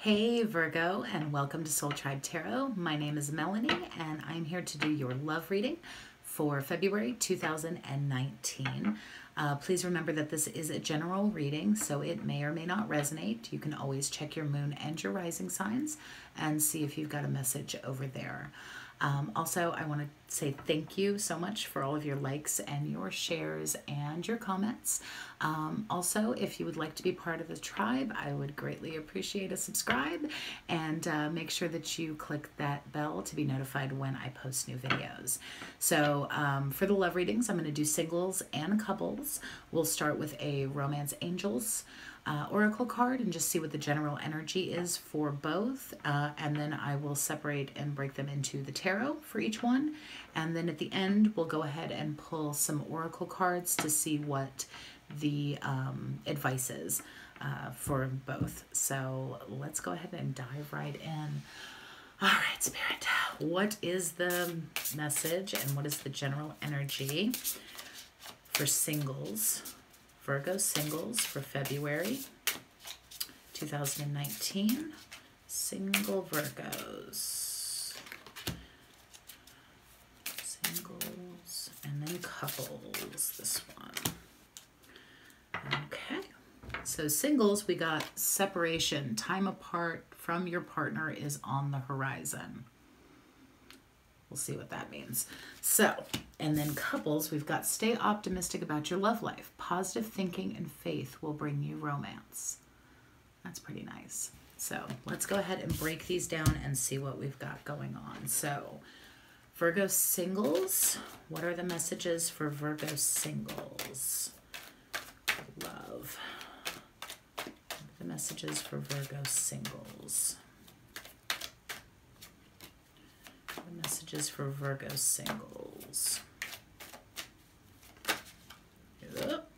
Hey Virgo, and welcome to Soul Tribe Tarot. My name is Melanie, and I'm here to do your love reading for February 2019. Please remember that this is a general reading, so it may or may not resonate. You can always check your moon and your rising signs and see if you've got a message over there. Also, I want to say thank you so much for all of your likes and your shares and your comments. Also, if you would like to be part of the tribe, I would greatly appreciate a subscribe, and make sure that you click that bell to be notified when I post new videos. So for the love readings, I'm going to do singles and couples. We'll start with a Romance Angels oracle card and just see what the general energy is for both, and then I will separate and break them into the tarot for each one, and then at the end we'll go ahead and pull some oracle cards to see what the advice is for both. So let's go ahead and dive right in. All right, Spirit, what is the message and what is the general energy for singles? Virgo singles for February 2019. Single Virgos. Singles and then couples, this one. Okay. So singles, we got separation. Time apart from your partner is on the horizon. We'll see what that means. So, and then couples, we've got stay optimistic about your love life. Positive thinking and faith will bring you romance. That's pretty nice. So let's go ahead and break these down and see what we've got going on. So Virgo singles, what are the messages for Virgo singles? Love. The messages for Virgo singles. Messages for Virgo singles. Yep.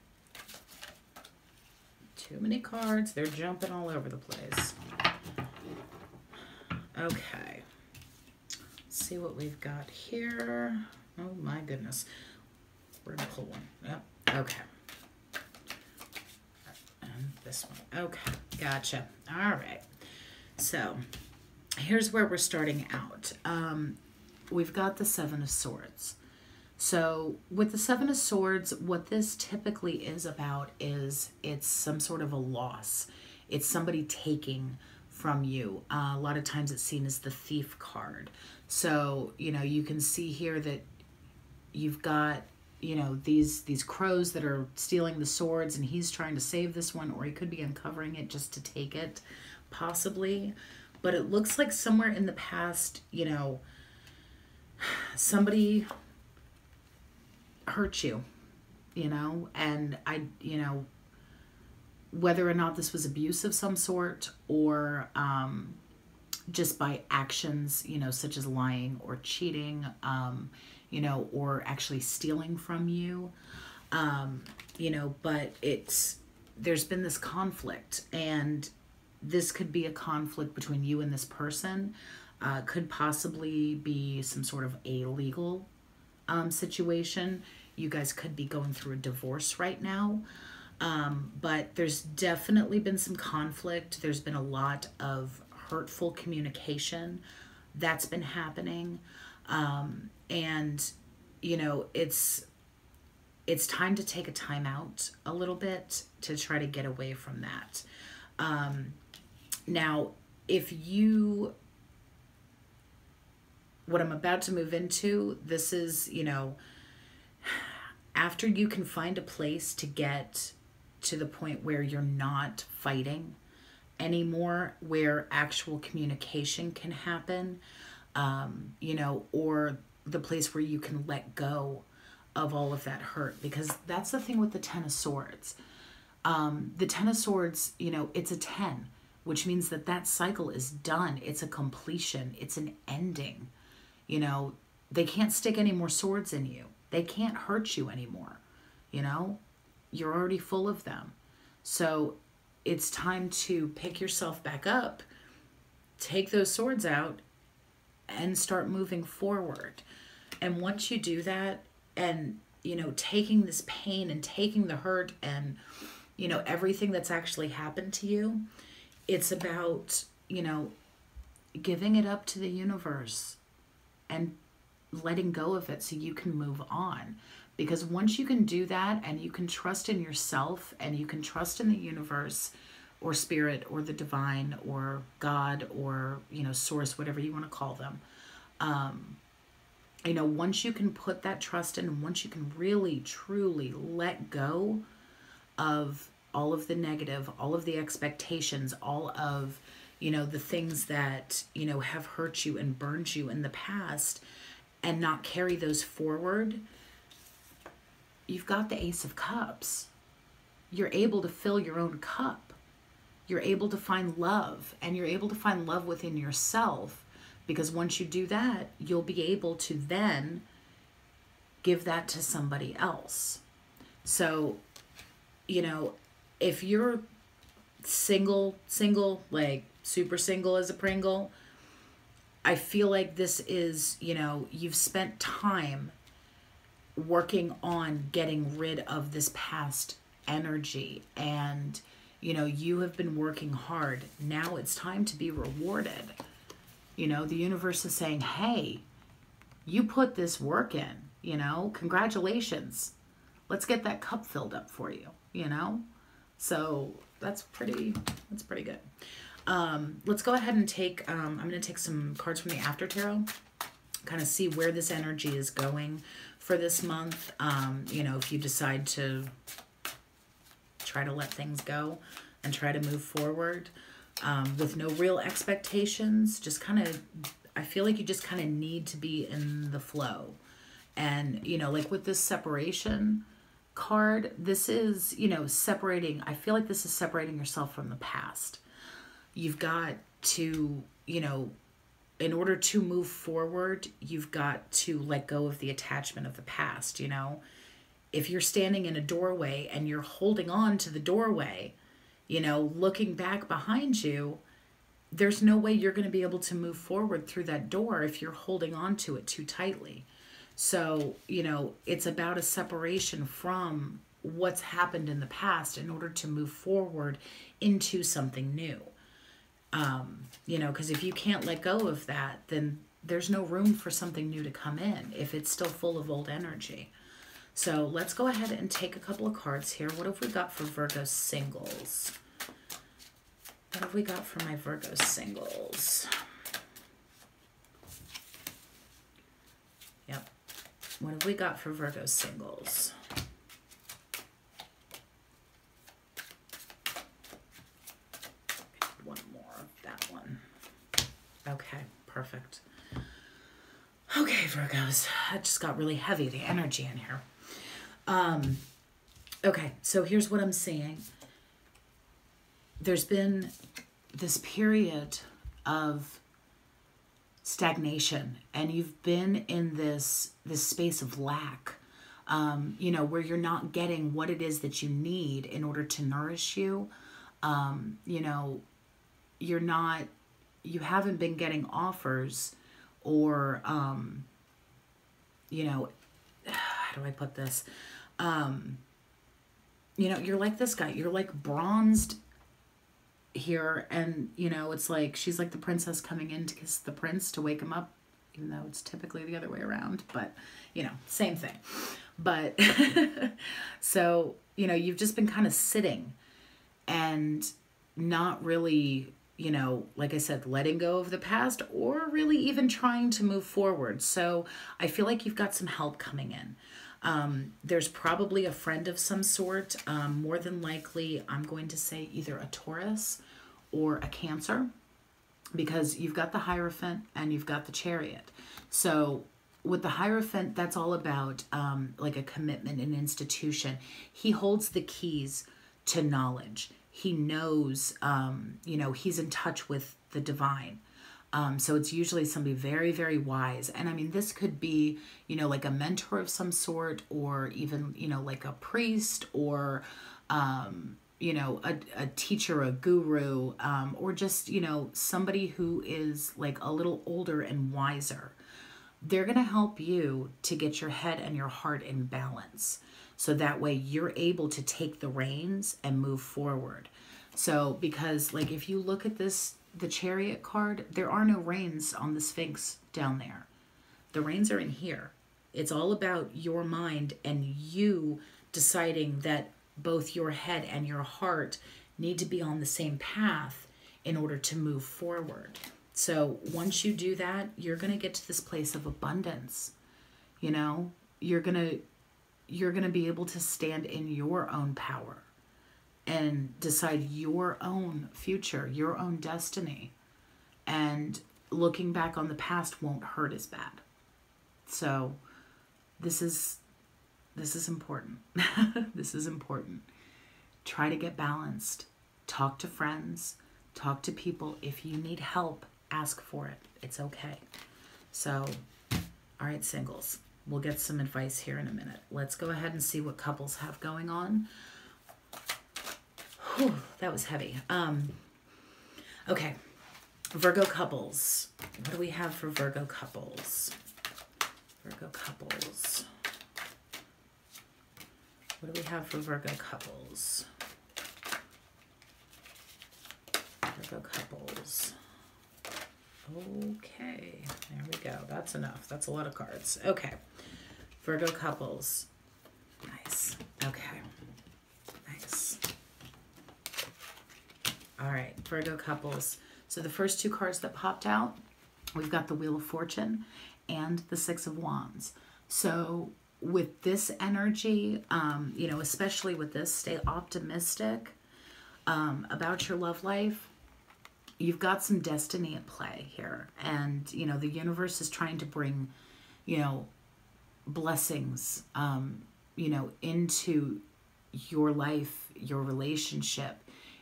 Too many cards. They're jumping all over the place. Okay. Let's see what we've got here. Oh my goodness. We're going to pull one. Yep. Okay. And this one. Okay. Gotcha. All right. So here's where we're starting out. We've got the Seven of Swords. So with the Seven of Swords, what this typically is about is it's some sort of a loss. It's somebody taking from you. A lot of times it's seen as the thief card. So, you know, you can see here that you've got, you know, these crows that are stealing the swords, and he's trying to save this one, or he could be uncovering it just to take it, possibly. But it looks like somewhere in the past, you know, somebody hurt you, you know, and you know, whether or not this was abuse of some sort or just by actions, you know, such as lying or cheating, you know, or actually stealing from you, you know, but there's been this conflict, and this could be a conflict between you and this person. Could possibly be some sort of a legal situation. You guys could be going through a divorce right now. But there's definitely been some conflict. There's been a lot of hurtful communication that's been happening. And, you know, it's time to take a time out a little bit to try to get away from that. Now, what I'm about to move into, this is, you know, after you can find a place to get to the point where you're not fighting anymore, where actual communication can happen, you know, or the place where you can let go of all of that hurt, because that's the thing with the Ten of Swords. The Ten of Swords, you know, it's a 10, which means that cycle is done. It's a completion. It's an ending. You know, they can't stick any more swords in you. They can't hurt you anymore. You know, you're already full of them. So it's time to pick yourself back up, take those swords out, and start moving forward. And once you do that, and, you know, taking this pain and taking the hurt and, you know, everything that's actually happened to you, it's about you know, giving it up to the universe and letting go of it so you can move on. Because once you can do that and you can trust in yourself and you can trust in the universe or spirit or the divine or God or, you know, source, whatever you want to call them, you know, once you can put that trust in, and once you can really, truly let go of all of the negative, all of the expectations, all of, you know, the things that, you know, have hurt you and burned you in the past, and not carry those forward, you've got the Ace of Cups. You're able to fill your own cup. You're able to find love, and you're able to find love within yourself, because once you do that, you'll be able to then give that to somebody else. So, you know, if you're single, like super single as a Pringle, I feel like this is, you know, you've spent time working on getting rid of this past energy, and, you know, you have been working hard. Now it's time to be rewarded. You know, the universe is saying, hey, you put this work in, you know, congratulations. Let's get that cup filled up for you, you know? So that's pretty good. Let's go ahead and take, I'm going to take some cards from the After Tarot, kind of see where this energy is going for this month. You know, if you decide to try to let things go and try to move forward with no real expectations, just kind of, I feel like you just kind of need to be in the flow. And, you know, like with this separation card, this is, you know, separating. I feel like this is separating yourself from the past. You've got to, you know, in order to move forward, you've got to let go of the attachment of the past, you know. If you're standing in a doorway and you're holding on to the doorway, you know, looking back behind you, there's no way you're going to be able to move forward through that door if you're holding on to it too tightly. So, you know, it's about a separation from what's happened in the past in order to move forward into something new. You know, because if you can't let go of that, then there's no room for something new to come in if it's still full of old energy. So let's go ahead and take a couple of cards here. What have we got for Virgo singles? What have we got for my Virgo singles? Yep. What have we got for Virgo singles? One more of that one. Okay, perfect. Okay, Virgos. That just got really heavy, the energy in here. Okay, so here's what I'm seeing. There's been this period of stagnation, and you've been in this space of lack, you know, where you're not getting what it is that you need in order to nourish you. You know, you haven't been getting offers, or, you know, how do I put this? You know, you're like this guy, you're like bronzed here, and, you know, it's like, she's like the princess coming in to kiss the prince to wake him up, even though it's typically the other way around, but, you know, same thing. But, so, you know, you've just been kind of sitting and not really, you know, like I said, letting go of the past or really even trying to move forward. So I feel like you've got some help coming in. There's probably a friend of some sort. More than likely, I'm going to say either a Taurus or a Cancer, because you've got the Hierophant and you've got the Chariot. So with the Hierophant, that's all about like a commitment, an institution. He holds the keys to knowledge. He knows, you know, he's in touch with the divine. So it's usually somebody very, very wise. And I mean, this could be, you know, like a mentor of some sort, or even, you know, like a priest, or, you know, a teacher, a guru, or just, you know, somebody who is like a little older and wiser. They're going to help you to get your head and your heart in balance. So that way you're able to take the reins and move forward. So, because like if you look at this, the Chariot card, there are no reins on the Sphinx down there. The reins are in here. It's all about your mind and you deciding that both your head and your heart need to be on the same path in order to move forward. So once you do that, you're going to get to this place of abundance. You know, you're going to be able to stand in your own power and decide your own future, your own destiny. And looking back on the past won't hurt as bad. So this is important. This is important. Try to get balanced. Talk to friends. Talk to people. If you need help, ask for it. It's okay. So, all right, singles. We'll get some advice here in a minute. Let's go ahead and see what couples have going on. Whew, that was heavy. Okay. Virgo couples. What do we have for Virgo couples? Virgo couples. What do we have for Virgo couples? Virgo couples. Okay, there we go. That's enough. That's a lot of cards. Okay. Virgo couples. Nice. Okay. Nice. All right, Virgo couples. So the first two cards that popped out, we've got the Wheel of Fortune and the Six of Wands. So with this energy, you know, especially with this, stay optimistic about your love life. You've got some destiny at play here. And, you know, the universe is trying to bring, you know, blessings, you know, into your life, your relationship.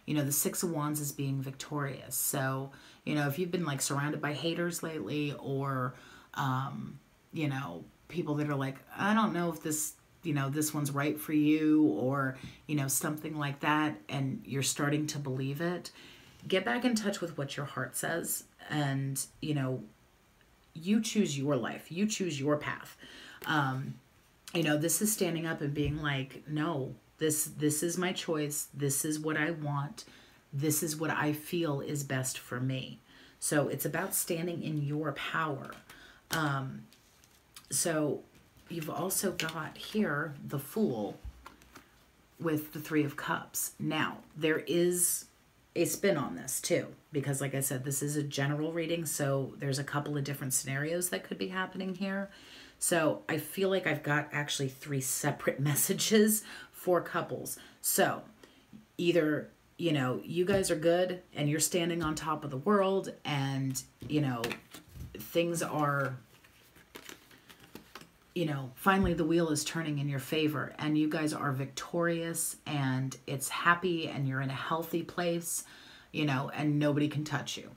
You know, the Six of Wands is being victorious. So, you know, if you've been like surrounded by haters lately, or, you know, people that are like, I don't know if this, you know, this one's right for you, or, you know, something like that, and you're starting to believe it, get back in touch with what your heart says. And, you know, you choose your life. You choose your path. You know, this is standing up and being like, no, this is my choice. This is what I want. This is what I feel is best for me. So it's about standing in your power. So you've also got here the Fool with the Three of Cups. Now, there is a spin on this too, because like I said, this is a general reading, so there's a couple of different scenarios that could be happening here. So I feel like I've got actually 3 separate messages for couples. So either, you know, you guys are good and you're standing on top of the world, and, you know, things are, you know, finally the wheel is turning in your favor and you guys are victorious and it's happy and you're in a healthy place, you know, and nobody can touch you.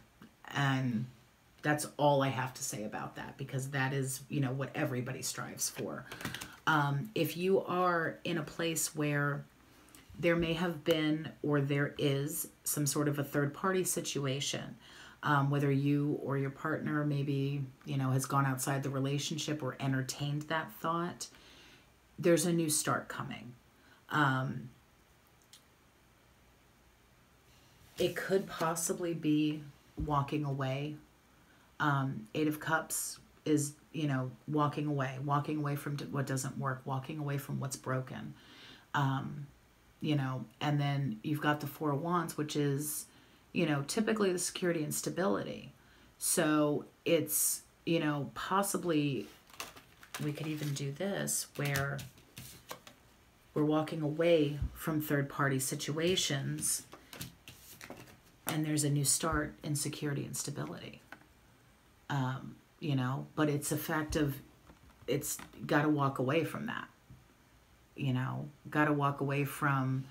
And that's all I have to say about that, because that is, you know, what everybody strives for. If you are in a place where there may have been, or there is, some sort of a third-party situation, whether you or your partner maybe, you know, has gone outside the relationship or entertained that thought, there's a new start coming. It could possibly be walking away. 8 of Cups is, you know, walking away from what doesn't work, walking away from what's broken. You know, and then you've got the Four of Wands, which is, you know, typically the security and stability. So it's, you know, possibly we could even do this where we're walking away from third-party situations and there's a new start in security and stability. You know, but it's a fact of, it's got to walk away from that. You know, got to walk away from,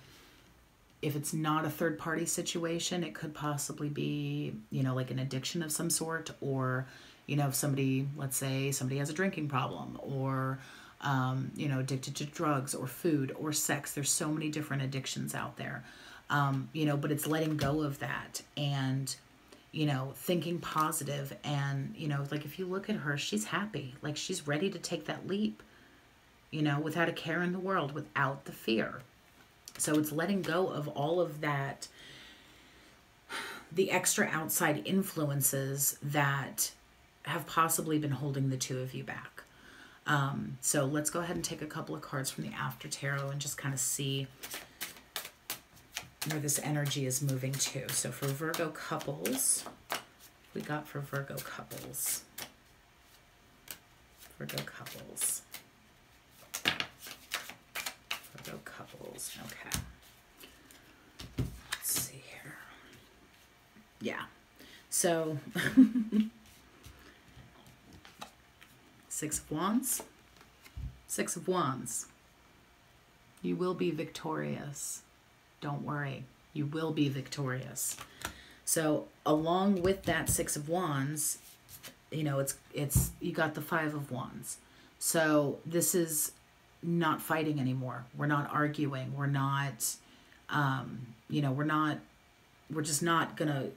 if it's not a third-party situation, it could possibly be, you know, like an addiction of some sort, or, you know, if somebody, let's say somebody has a drinking problem, or, you know, addicted to drugs or food or sex. There's so many different addictions out there, you know, but it's letting go of that and, you know, thinking positive. And, you know, like if you look at her, she's happy, like she's ready to take that leap, you know, without a care in the world, without the fear. So it's letting go of all of that, the extra outside influences that have possibly been holding the two of you back. So let's go ahead and take a couple of cards from the After Tarot and just kind of see where this energy is moving to. So for Virgo couples, we got for Virgo couples. Virgo couples. Virgo couples. Okay. Let's see here. Yeah. So Six of Wands. Six of Wands. You will be victorious. Don't worry. You will be victorious. So along with that Six of Wands, you know, it's you got the Five of Wands. So this is not fighting anymore. We're not arguing. We're not, you know, we're just not gonna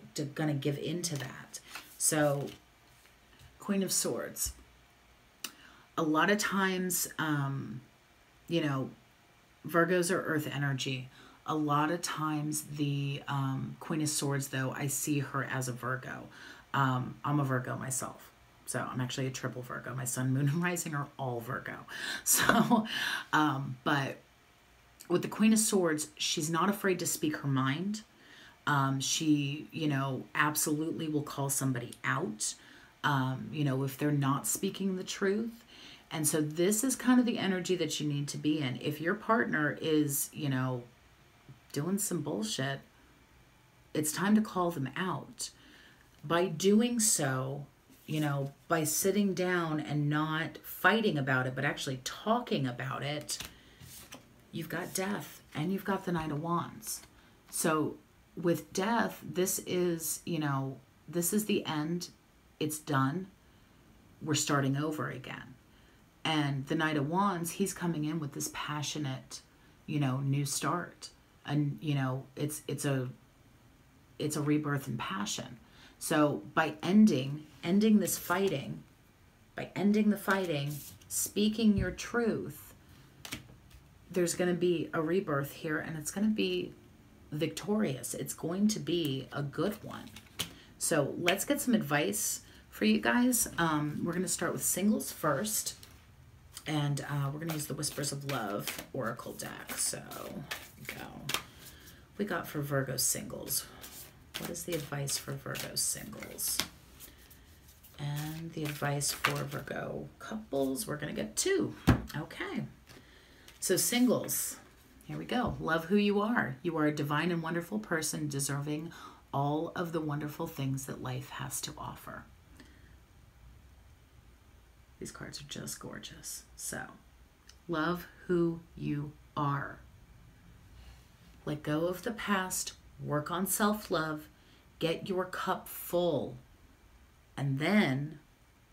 give in to that. So Queen of Swords. A lot of times, you know, Virgos are earth energy. A lot of times the Queen of Swords, though, I see her as a Virgo. I'm a Virgo myself. So I'm actually a triple Virgo. My sun, moon, and rising are all Virgo. So, but with the Queen of Swords, she's not afraid to speak her mind. She, you know, absolutely will call somebody out, you know, if they're not speaking the truth. And so this is kind of the energy that you need to be in. If your partner is, you know, doing some bullshit, it's time to call them out. By doing so, you know, by sitting down and not fighting about it, but actually talking about it, you've got Death and you've got the Knight of Wands. So with Death, this is, you know, this is the end. It's done. We're starting over again. And the Knight of Wands, he's coming in with this passionate, you know, new start. And, you know, it's a rebirth in passion. So by ending this fighting, by ending the fighting, speaking your truth, there's going to be a rebirth here, and it's going to be victorious. It's going to be a good one. So let's get some advice for you guys. We're going to start with singles first. And we're going to use the Whispers of Love Oracle deck. So, go. We got for Virgo singles. What is the advice for Virgo singles? And the advice for Virgo couples, we're going to get 2. Okay. So singles, here we go. Love who you are. You are a divine and wonderful person deserving all of the wonderful things that life has to offer. These cards are just gorgeous. So, love who you are. Let go of the past. Work on self-love. Get your cup full. And then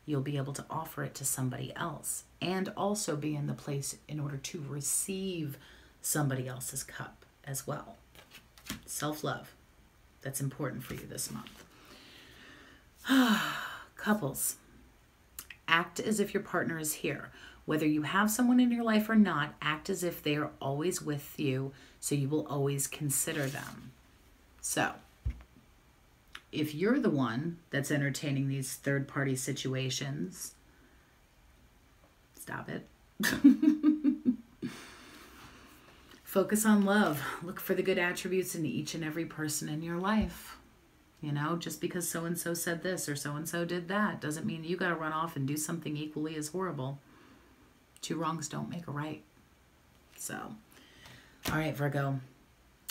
you'll be able to offer it to somebody else. And also be in the place in order to receive somebody else's cup as well. Self-love. That's important for you this month. Couples. Act as if your partner is here. Whether you have someone in your life or not, act as if they are always with you, so you will always consider them. So, if you're the one that's entertaining these third-party situations, stop it. Focus on love. Look for the good attributes in each and every person in your life. You know, just because so-and-so said this or so-and-so did that doesn't mean you got to run off and do something equally as horrible. 2 wrongs don't make a right. So, all right, Virgo.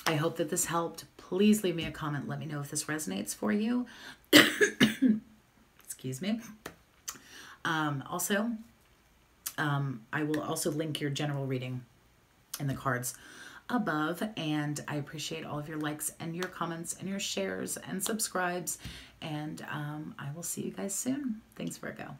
I hope that this helped. Please leave me a comment. Let me know if this resonates for you. Excuse me. Also, I will also link your general reading in the cards above, and I appreciate all of your likes and your comments and your shares and subscribes, and I will see you guys soon. Thanks, Virgo.